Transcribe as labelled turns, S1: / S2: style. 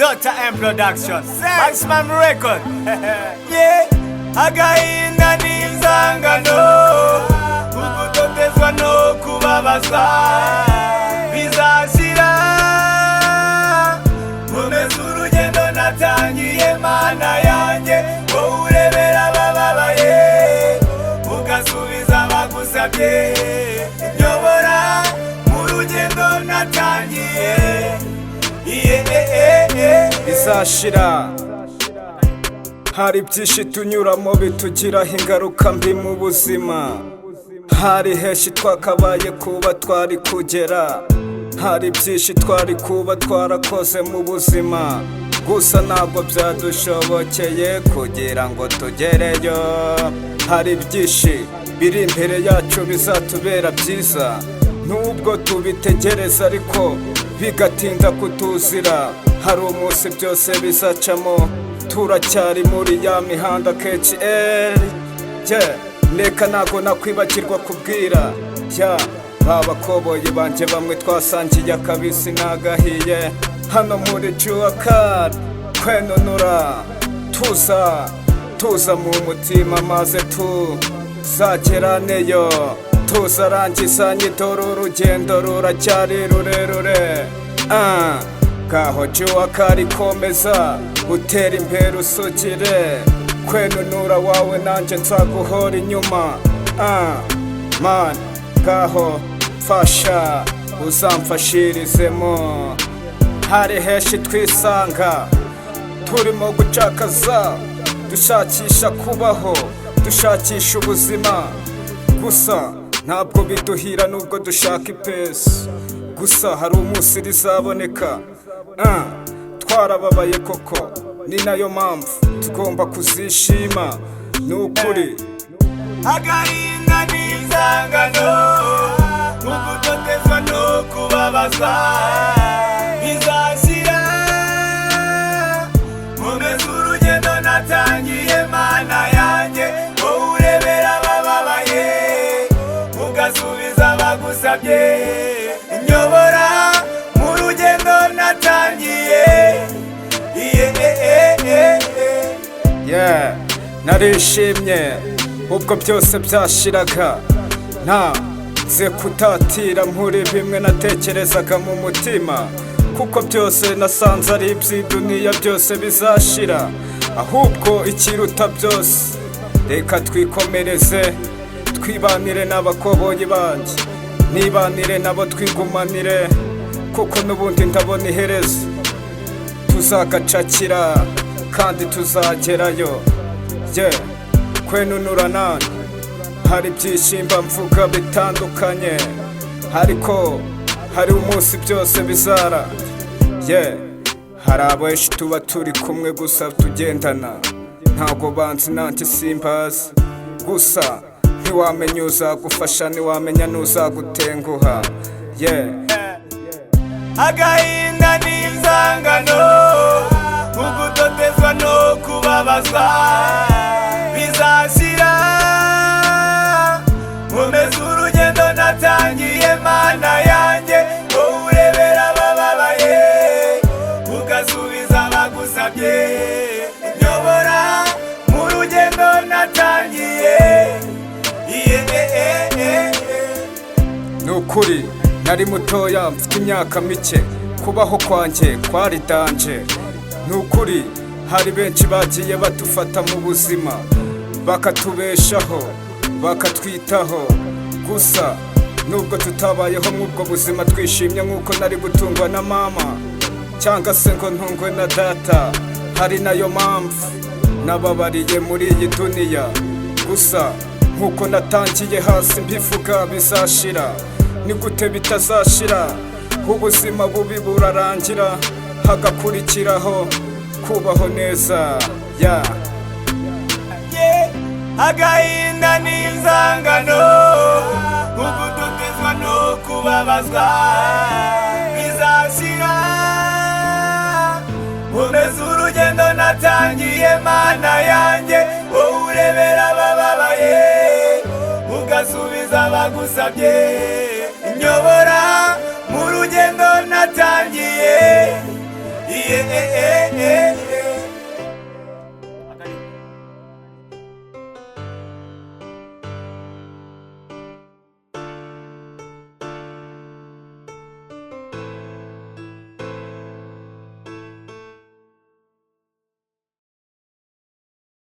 S1: Dr. M Production, Maximum Record. Yeah, agahinda n'inzangano, ugutotezwa no kubabazwa bizashira. Nkomeza urugendo natangiye mana yanjye, wowe urebera abababaye ugasubiza abagusabye. Nyobora mu rugendo natangiye,
S2: bizashira. Hari byinshi tunyuramo bitugiraho ingaruka mbi mu buzima. Hari henshi twakabaye kuba twari kugera. Hari byinshi twari kuba twarakoze mu buzima, gusa ntabwo byadushobokeye kugira ngo tugereyo. Hari byinshi biri imbere yacu bizatubera byiza, nubwo tubitegereza ariko bigatinda kutuzira. Hari umunsi byose bizacamo, turacyari muri ya mihanda KCL. Reka ntago nakwibagirwa kubwira babakoboyi banje bamwe twasangiye akabisi n'agahiye hano muri Juakari. Kwenonura tuza mu mutima maze tuzageraneyo, tuzarangizanye dore urugendo ruracyari rurerure. Ngaho Juakari komeza utera imbere usugire, kwenunura wawe nanjye nzaguhora inyuma. Man, ngaho fasha uzamfashirizemo. Hari henshi twisanga turimo gucakaza, dushakisha kubaho, dushakisha ubuzima, gusa ntabwo biduhira nubwo dushaka ipesi. Gusa hari umunsi rizaboneka. Twarababaye koko, ni nayo mpamvu tugomba kuzishima. Ni ukuri
S1: agahinda n'inzangano, ugutotezwa no kubabazwa bizashira. Nkomeza urugendo natangiye mana yanjye, wowe urebera abababaye ugasubiza abagusabye. Nyobora mu rugendo natangiye.
S2: Narishimye ubwo byose byashiraga, nze kutatira muri bimwe natekerezaga mu mutima, kuko byose nasanze ari iby'iduniya byose bizashira. Ahubwo ikiruta byose, reka twikomereze, twibanire n'abakoboyi banjye, nibanire nabo twigumanire, kuko n'ubundi ndabona iherezo. Tuzagacakira kandi tuzagerayo. Kwenunura nanjye hari byishimba mvuga bitandukanye, ariko hari umunsi byose bizara. Hari abenshi tuba turi kumwe gusa tugendana, ntabwo banzi nanjye simbazi. Gusa ntiwamenya uzagufasha, ntiwamenya n'uzagutenguha.
S1: Agahinda n'inzangano, ugutotezwa no kubabazwa bizashira. Nkomeza urugendo natangiye mana yanjye, wowe urebera abababaye ugasubiza abagusabye. Nyobora mu rugendo natangiye.
S2: Ni ukuri nari mutoya mfite imyaka mike, kubaho kwanjye kwari danje. Ni ukuri hari benshi bagiye badufata mu buzima, bakatubeshaho, bakatwitaho. Gusa nubwo tutabayeho mw'ubwo buzima twishimye nk'uko nari gutungwa na mama, cyangwa se ngo ntungwe na data, hari nayo mpamvu nababariye muri iyi duniya. Gusa nk'uko natangiye hasi mbivuga bizashira, ni gute bitazashira? Ubuzima bubi burarangira, hagakurikiraho kubaho neza.
S1: Agahinda n'inzangano, ugutotezwa no kubabazwa bizashira. Nkomeza urugendo natangiye mana yanjye, wowe urebera abababaye ugasubiza abagusabye. Nyobora mu rugendo natangiye. yeah,